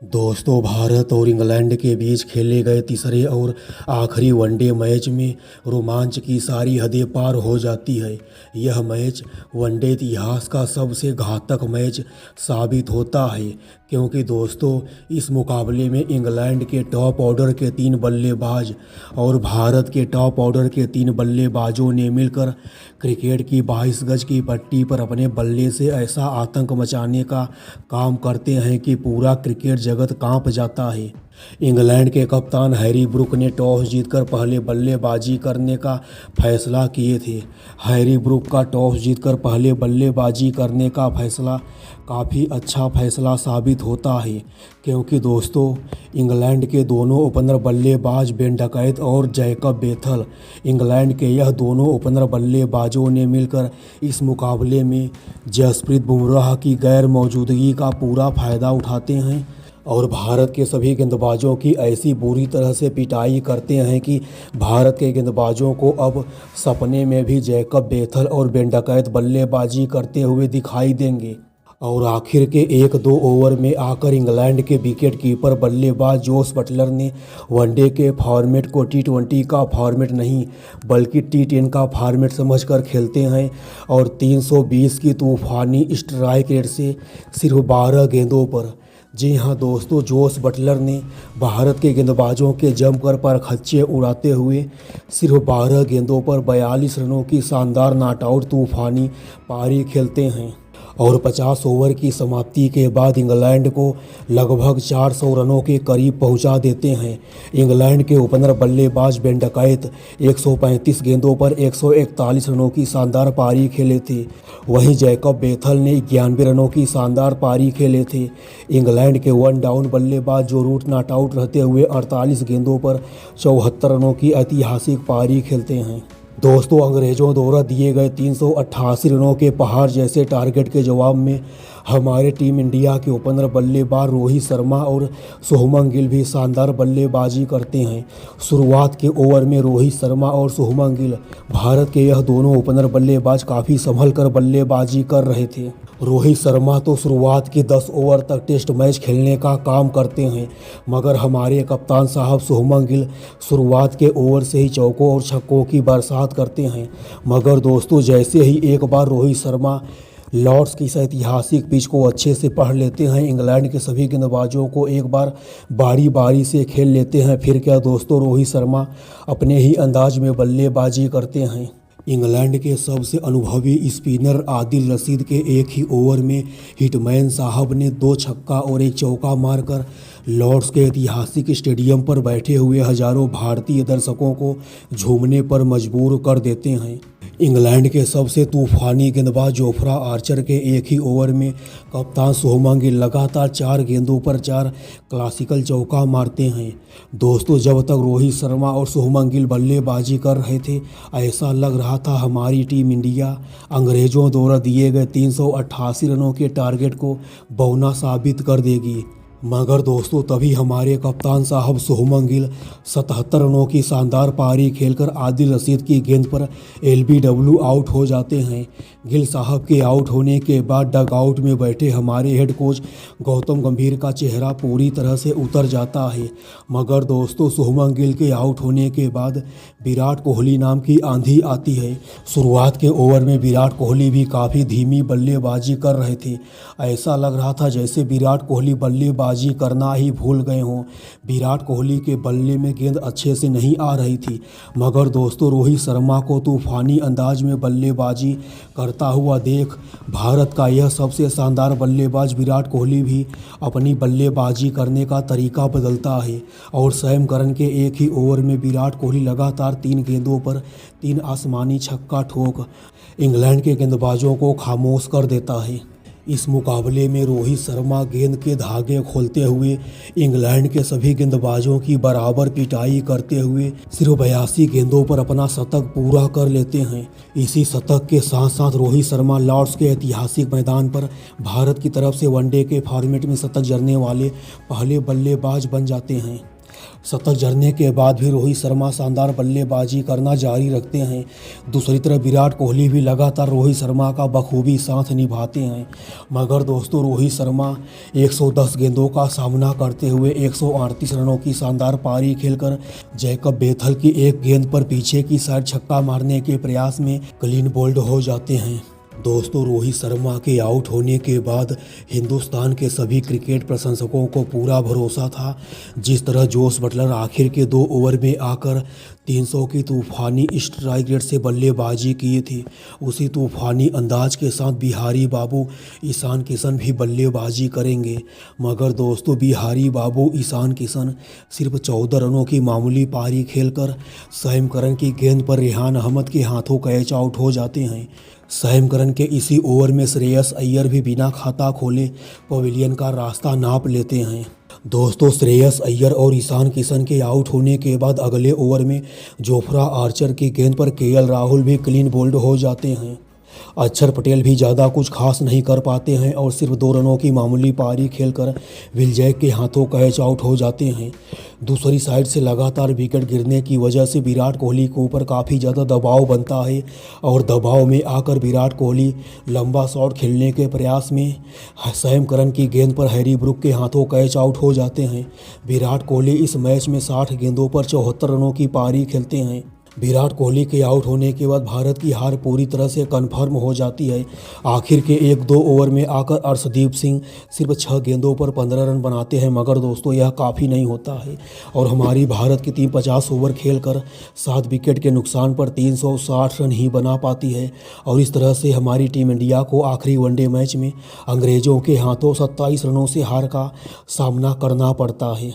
दोस्तों, भारत और इंग्लैंड के बीच खेले गए तीसरे और आखिरी वनडे मैच में रोमांच की सारी हदें पार हो जाती है। यह मैच वनडे इतिहास का सबसे घातक मैच साबित होता है, क्योंकि दोस्तों इस मुकाबले में इंग्लैंड के टॉप ऑर्डर के 3 बल्लेबाज और भारत के टॉप ऑर्डर के 3 बल्लेबाजों ने मिलकर क्रिकेट की 22 गज की पट्टी पर अपने बल्ले से ऐसा आतंक मचाने का काम करते हैं कि पूरा क्रिकेट जगत कांप जाता है। इंग्लैंड के कप्तान हैरी ब्रूक ने टॉस जीतकर पहले बल्लेबाजी करने का फैसला किए थे। हैरी ब्रूक का टॉस जीतकर पहले बल्लेबाजी करने का फैसला काफ़ी अच्छा फैसला साबित होता है, क्योंकि दोस्तों इंग्लैंड के दोनों ओपनर बल्लेबाज बेन डकैत और जैकब बेथल, इंग्लैंड के यह दोनों ओपनर बल्लेबाजों ने मिलकर इस मुकाबले में जसप्रीत बुमराह की गैर मौजूदगी का पूरा फ़ायदा उठाते हैं और भारत के सभी गेंदबाजों की ऐसी बुरी तरह से पिटाई करते हैं कि भारत के गेंदबाजों को अब सपने में भी जैकब बेथल और बेन डकैत बल्लेबाजी करते हुए दिखाई देंगे। और आखिर के 1-2 ओवर में आकर इंग्लैंड के विकेट कीपर बल्लेबाज जोस बटलर ने वनडे के फॉर्मेट को T20 का फॉर्मेट नहीं बल्कि T10 का फॉर्मेट समझकर खेलते हैं और 320 की तूफानी स्ट्राइक रेट से सिर्फ 12 गेंदों पर, जी हाँ दोस्तों, जोस बटलर ने भारत के गेंदबाजों के जमकर परखच्चे उड़ाते हुए सिर्फ 12 गेंदों पर 42 रनों की शानदार नॉट आउट तूफानी पारी खेलते हैं और 50 ओवर की समाप्ति के बाद इंग्लैंड को लगभग 400 रनों के करीब पहुंचा देते हैं। इंग्लैंड के ओपनर बल्लेबाज बेन डकैत 135 गेंदों पर 141 रनों की शानदार पारी खेले थे। वहीं जैकब बेथल ने 91 रनों की शानदार पारी खेले थे। इंग्लैंड के वन डाउन बल्लेबाज जो रूट नॉट आउट रहते हुए 48 गेंदों पर 74 रनों की ऐतिहासिक पारी खेलते हैं। दोस्तों, अंग्रेज़ों द्वारा दिए गए 388 रनों के पहाड़ जैसे टारगेट के जवाब में हमारे टीम इंडिया के ओपनर बल्लेबाज रोहित शर्मा और शुभमन गिल भी शानदार बल्लेबाजी करते हैं। शुरुआत के ओवर में रोहित शर्मा और शुभमन गिल, भारत के यह दोनों ओपनर बल्लेबाज काफ़ी संभल कर बल्लेबाजी कर रहे थे। रोहित शर्मा तो शुरुआत के 10 ओवर तक टेस्ट मैच खेलने का काम करते हैं, मगर हमारे कप्तान साहब शुभमन गिल शुरुआत के ओवर से ही चौकों और छक्कों की बरसात करते हैं। मगर दोस्तों जैसे ही एक बार रोहित शर्मा लॉर्ड्स की इस ऐतिहासिक पिच को अच्छे से पढ़ लेते हैं, इंग्लैंड के सभी गेंदबाजों को एक बार बारी बारी से खेल लेते हैं, फिर क्या दोस्तों रोहित शर्मा अपने ही अंदाज में बल्लेबाजी करते हैं। इंग्लैंड के सबसे अनुभवी स्पिनर आदिल रशीद के एक ही ओवर में हिटमैन साहब ने 2 छक्का और 1 चौका मारकर लॉर्ड्स के ऐतिहासिक स्टेडियम पर बैठे हुए हजारों भारतीय दर्शकों को झूमने पर मजबूर कर देते हैं। इंग्लैंड के सबसे तूफानी गेंदबाज जोफ्रा आर्चर के एक ही ओवर में कप्तान शुभमन गिल लगातार 4 गेंदों पर 4 क्लासिकल चौका मारते हैं। दोस्तों, जब तक रोहित शर्मा और शुभमन गिल बल्लेबाजी कर रहे थे, ऐसा लग रहा था हमारी टीम इंडिया अंग्रेज़ों द्वारा दिए गए 388 रनों के टारगेट को बौना साबित कर देगी। मगर दोस्तों तभी हमारे कप्तान साहब शुभमन गिल 77 रनों की शानदार पारी खेलकर आदिल रशीद की गेंद पर LBW आउट हो जाते हैं। गिल साहब के आउट होने के बाद डग आउट में बैठे हमारे हेड कोच गौतम गंभीर का चेहरा पूरी तरह से उतर जाता है। मगर दोस्तों शुभमन गिल के आउट होने के बाद विराट कोहली नाम की आंधी आती है। शुरुआत के ओवर में विराट कोहली भी काफ़ी धीमी बल्लेबाजी कर रहे थे। ऐसा लग रहा था जैसे विराट कोहली बल्लेबाजी करना ही भूल गए हों। विराट कोहली के बल्ले में गेंद अच्छे से नहीं आ रही थी, मगर दोस्तों रोहित शर्मा को तूफानी अंदाज में बल्लेबाजी करता हुआ देख भारत का यह सबसे शानदार बल्लेबाज विराट कोहली भी अपनी बल्लेबाजी करने का तरीका बदलता है और सैम करन के एक ही ओवर में विराट कोहली लगातार 3 गेंदों पर 3 आसमानी छक्का ठोक इंग्लैंड के गेंदबाजों को खामोश कर देता है। इस मुकाबले में रोहित शर्मा गेंद के धागे खोलते हुए इंग्लैंड के सभी गेंदबाजों की बराबर पिटाई करते हुए सिर्फ 82 गेंदों पर अपना शतक पूरा कर लेते हैं। इसी शतक के साथ साथ रोहित शर्मा लॉर्ड्स के ऐतिहासिक मैदान पर भारत की तरफ से वनडे के फॉर्मेट में शतक जड़ने वाले पहले बल्लेबाज बन जाते हैं। शतक जड़ने के बाद भी रोहित शर्मा शानदार बल्लेबाजी करना जारी रखते हैं। दूसरी तरफ विराट कोहली भी लगातार रोहित शर्मा का बखूबी साथ निभाते हैं। मगर दोस्तों रोहित शर्मा 110 गेंदों का सामना करते हुए 138 रनों की शानदार पारी खेलकर जैकब बेथल की एक गेंद पर पीछे की साइड छक्का मारने के प्रयास में क्लीन बोल्ड हो जाते हैं। दोस्तों रोहित शर्मा के आउट होने के बाद हिंदुस्तान के सभी क्रिकेट प्रशंसकों को पूरा भरोसा था। जिस तरह जोस बटलर आखिर के 2 ओवर में आकर 300 की तूफानी स्ट्राइक रेट से बल्लेबाजी की थी, उसी तूफानी अंदाज के साथ बिहारी बाबू ईशान किशन भी बल्लेबाजी करेंगे। मगर दोस्तों बिहारी बाबू ईशान किशन सिर्फ 14 रनों की मामूली पारी खेलकर सैम करन की गेंद पर रेहान अहमद के हाथों कैच आउट हो जाते हैं। सैम करन के इसी ओवर में श्रेयस अय्यर भी बिना खाता खोले पवेलियन का रास्ता नाप लेते हैं। दोस्तों श्रेयस अय्यर और ईशान किशन के आउट होने के बाद अगले ओवर में जोफ्रा आर्चर की गेंद पर केएल राहुल भी क्लीन बोल्ड हो जाते हैं। अक्षर पटेल भी ज़्यादा कुछ खास नहीं कर पाते हैं और सिर्फ 2 रनों की मामूली पारी खेलकर विल जैक के हाथों कैच आउट हो जाते हैं। दूसरी साइड से लगातार विकेट गिरने की वजह से विराट कोहली के ऊपर काफ़ी ज़्यादा दबाव बनता है और दबाव में आकर विराट कोहली लंबा शॉट खेलने के प्रयास में सैम करन की गेंद पर हैरी ब्रुक के हाथों कैच आउट हो जाते हैं। विराट कोहली इस मैच में 60 गेंदों पर 74 रनों की पारी खेलते हैं। विराट कोहली के आउट होने के बाद भारत की हार पूरी तरह से कंफर्म हो जाती है। आखिर के 1-2 ओवर में आकर अर्शदीप सिंह सिर्फ 6 गेंदों पर 15 रन बनाते हैं, मगर दोस्तों यह काफ़ी नहीं होता है और हमारी भारत की टीम 50 ओवर खेलकर 7 विकेट के नुकसान पर 360 रन ही बना पाती है और इस तरह से हमारी टीम इंडिया को आखिरी वनडे मैच में अंग्रेज़ों के हाथों 27 रनों से हार का सामना करना पड़ता है।